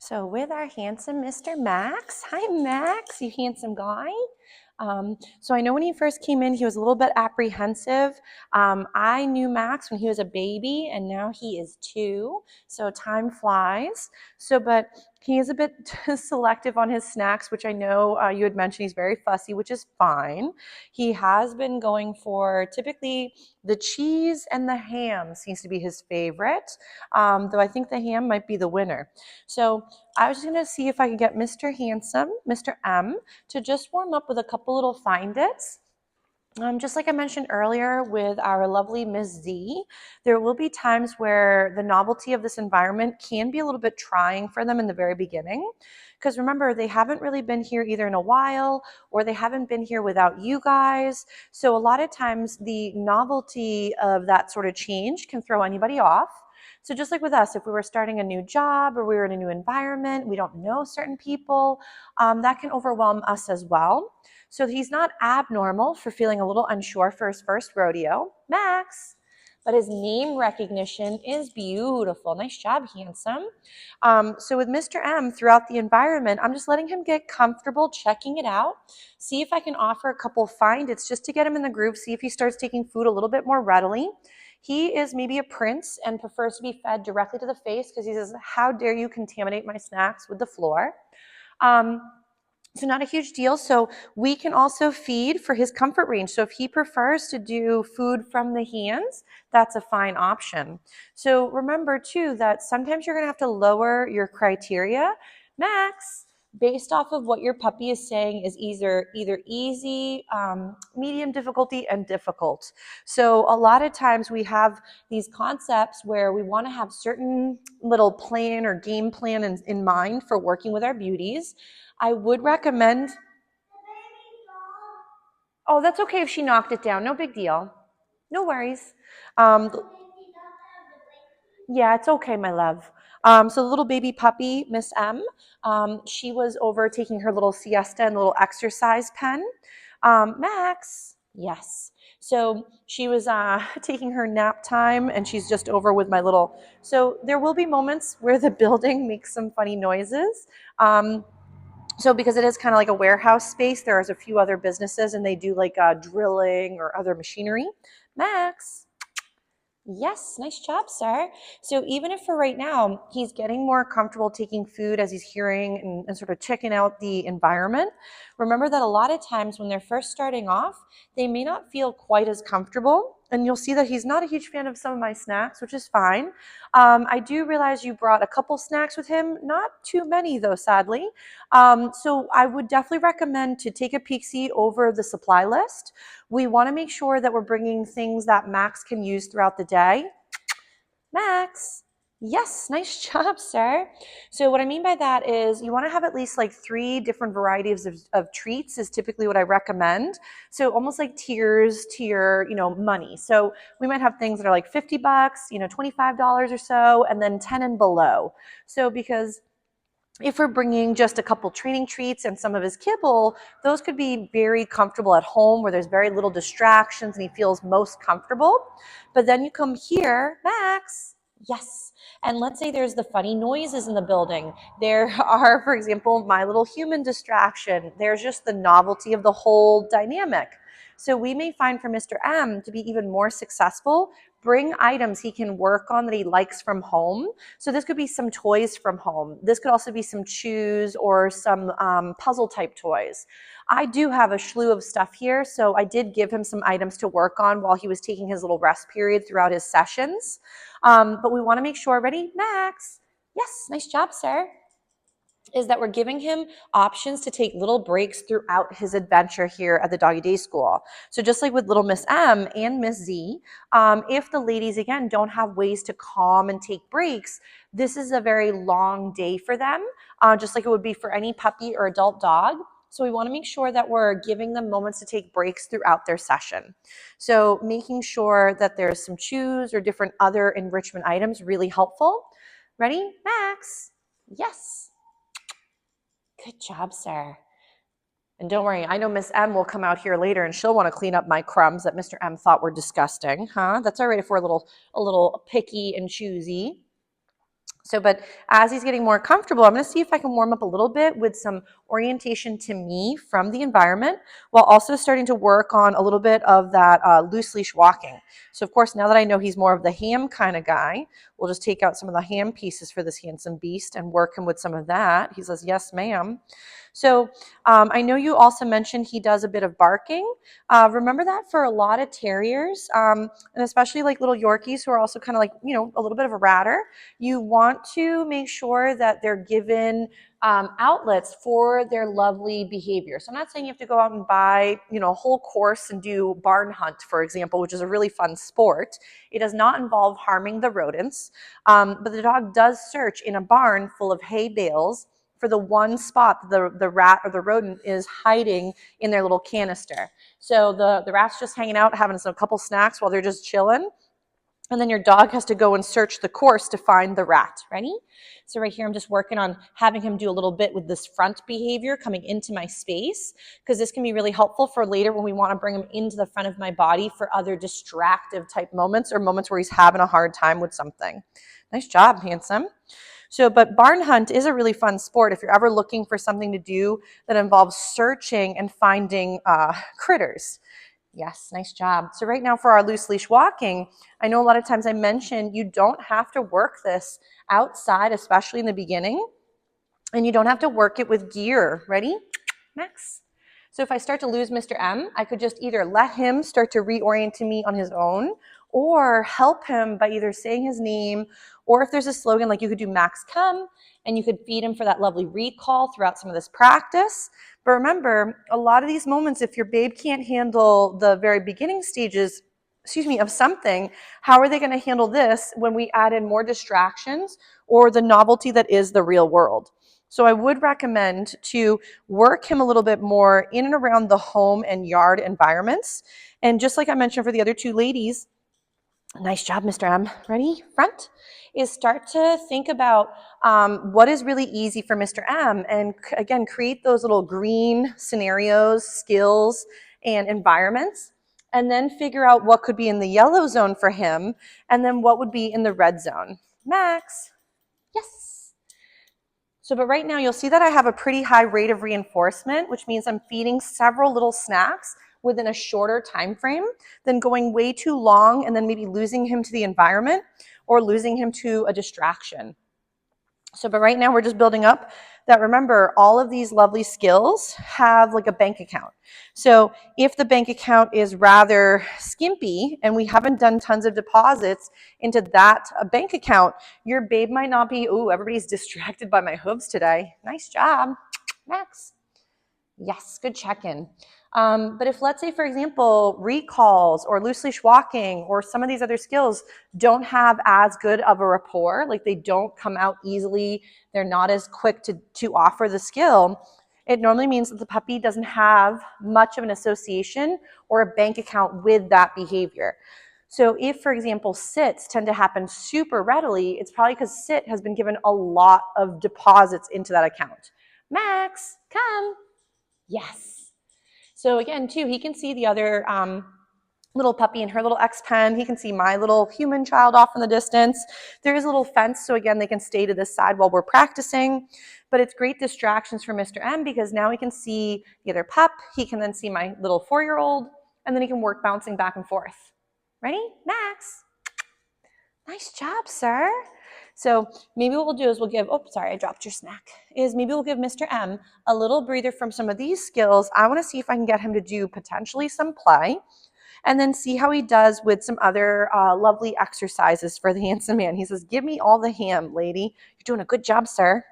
So with our handsome Mr. Max. Hi, Max, you handsome guy. So I know when he first came in, he was a little bit apprehensive. I knew Max when he was a baby, and now he is 2. So time flies. But he is a bit selective on his snacks, which I know you had mentioned he's very fussy, which is fine. He has been going for typically the cheese and the ham seems to be his favorite, though I think the ham might be the winner. So I was just going to see if I could get Mr. Handsome, Mr. M, to just warm up with a couple little find its. Just like I mentioned earlier with our lovely Miss Z, there will be times where the novelty of this environment can be a little bit trying for them in the very beginning. Because remember, they haven't really been here either in a while or they haven't been here without you guys. So a lot of times the novelty of that sort of change can throw anybody off. So just like with us, if we were starting a new job or we were in a new environment, we don't know certain people, that can overwhelm us as well. So he's not abnormal for feeling a little unsure for his first rodeo, Max, but his name recognition is beautiful. Nice job, handsome. So with Mr. M throughout the environment, I'm just letting him get comfortable, checking it out, see if I can offer a couple find its just to get him in the groove, see if he starts taking food a little bit more readily. He is maybe a prince and prefers to be fed directly to the face because he says, how dare you contaminate my snacks with the floor? So not a huge deal. So we can also feed for his comfort range. So if he prefers to do food from the hands, that's a fine option. So remember too that sometimes you're going to have to lower your criteria, Max, based off of what your puppy is saying is either easy, medium difficulty, and difficult. So a lot of times we have these concepts where we want to have certain little plan or game plan in mind for working with our beauties. I would recommend. Oh, that's okay if she knocked it down. No big deal. No worries. Um, yeah, it's okay, my love. So the little baby puppy, Miss M, she was over taking her little siesta and little exercise pen. Max, yes. So she was taking her nap time and she's just over with my little. So there will be moments where the building makes some funny noises. So because it is kind of like a warehouse space, there's a few other businesses and they do like drilling or other machinery. Max. Yes, nice job, sir. So even if for right now, he's getting more comfortable taking food as he's hearing and sort of checking out the environment, remember that a lot of times when they're first starting off, they may not feel quite as comfortable. And you'll see that he's not a huge fan of some of my snacks, which is fine. I do realize you brought a couple snacks with him, not too many though, sadly. So I would definitely recommend to take a peek-see over the supply list. We want to make sure that we're bringing things that Max can use throughout the day. Max. Yes, nice job, sir. So what I mean by that is you want to have at least like 3 different varieties of treats is typically what I recommend. So almost like tiers to your, money. So we might have things that are like $50, $25 or so, and then 10 and below. So because if we're bringing just a couple training treats and some of his kibble, those could be very comfortable at home where there's very little distractions and he feels most comfortable. But then you come here, Max. Yes. And let's say there's the funny noises in the building. There are, for example, my little human distraction. There's just the novelty of the whole dynamic. So we may find for Mr. M to be even more successful, bring items he can work on that he likes from home. So this could be some toys from home. This could also be some chews or some puzzle type toys. I do have a slew of stuff here, so I did give him some items to work on while he was taking his little rest period throughout his sessions. But we want to make sure, ready, Max? Yes, nice job, sir. Is that we're giving him options to take little breaks throughout his adventure here at the Doggy Day School. So just like with little Miss M and Miss Z, if the ladies, again, don't have ways to calm and take breaks, this is a very long day for them, just like it would be for any puppy or adult dog. So we want to make sure that we're giving them moments to take breaks throughout their session. So making sure that there's some chews or different other enrichment items, really helpful. Ready, Max? Yes. Good job, sir. And don't worry, I know Miss M will come out here later and she'll want to clean up my crumbs that Mr. M thought were disgusting, huh? That's all right if we're a little picky and choosy. So, but as he's getting more comfortable, I'm going to see if I can warm up a little bit with some orientation to me from the environment, while also starting to work on a little bit of that loose leash walking. So of course, now that I know he's more of the ham kind of guy, we'll just take out some of the ham pieces for this handsome beast and work him with some of that. He says, yes, ma'am. So I know you also mentioned he does a bit of barking. Remember that for a lot of terriers, and especially like little Yorkies who are also kind of like, you know, a little bit of a ratter, you want to make sure that they're given outlets for their lovely behavior. So I'm not saying you have to go out and buy, you know, a whole course and do barn hunt, for example, which is a really fun sport. It does not involve harming the rodents, but the dog does search in a barn full of hay bales for the one spot that the rat or the rodent is hiding in their little canister. So the rat's just hanging out, having a couple snacks while they're just chilling. And then your dog has to go and search the course to find the rat. Ready? So right here, I'm just working on having him do a little bit with this front behavior coming into my space, because this can be really helpful for later when we want to bring him into the front of my body for other distractive type moments or moments where he's having a hard time with something. Nice job, handsome. So, but barn hunt is a really fun sport if you're ever looking for something to do that involves searching and finding critters. Yes, nice job. So right now for our loose leash walking, I know a lot of times I mentioned you don't have to work this outside, especially in the beginning, and you don't have to work it with gear. Ready? Max? So if I start to lose Mr. M, I could just either let him start to reorient to me on his own, or help him by either saying his name, or if there's a slogan, like you could do Max come, and you could feed him for that lovely recall throughout some of this practice. But remember, a lot of these moments, if your babe can't handle the very beginning stages, of something, how are they going to handle this when we add in more distractions or the novelty that is the real world? So I would recommend to work him a little bit more in and around the home and yard environments. And just like I mentioned for the other two ladies, nice job, Mr. M. Ready? Front. Is start to think about what is really easy for Mr. M, and again, create those little green scenarios, skills, and environments, and then figure out what could be in the yellow zone for him, and then what would be in the red zone. Max. Yes. So, but right now you'll see that I have a pretty high rate of reinforcement, which means I'm feeding several little snacks within a shorter time frame than going way too long and then maybe losing him to the environment or losing him to a distraction. So, but right now we're just building up that. Remember, all of these lovely skills have like a bank account. So if the bank account is rather skimpy and we haven't done tons of deposits into that bank account, your babe might not be, ooh, everybody's distracted by my hooves today. Nice job, Max. Yes, good check-in. But if, let's say, for example, recalls or loose leash walking or some of these other skills don't have as good of a rapport, like they don't come out easily, they're not as quick to offer the skill, it normally means that the puppy doesn't have much of an association or a bank account with that behavior. So if, for example, sits tend to happen super readily, it's probably because sit has been given a lot of deposits into that account. Max, come. Yes. So again, too, he can see the other little puppy in her little X-pen. He can see my little human child off in the distance. There is a little fence, so again, they can stay to this side while we're practicing. But it's great distractions for Mr. M because now he can see the other pup. He can then see my little 4-year-old, and then he can work bouncing back and forth. Ready? Max. Nice job, sir. So maybe what we'll do is we'll give, oh, sorry, I dropped your snack, is maybe we'll give Mr. M a little breather from some of these skills. I want to see if I can get him to do potentially some play and then see how he does with some other lovely exercises for the handsome man. He says, give me all the ham, lady. You're doing a good job, sir.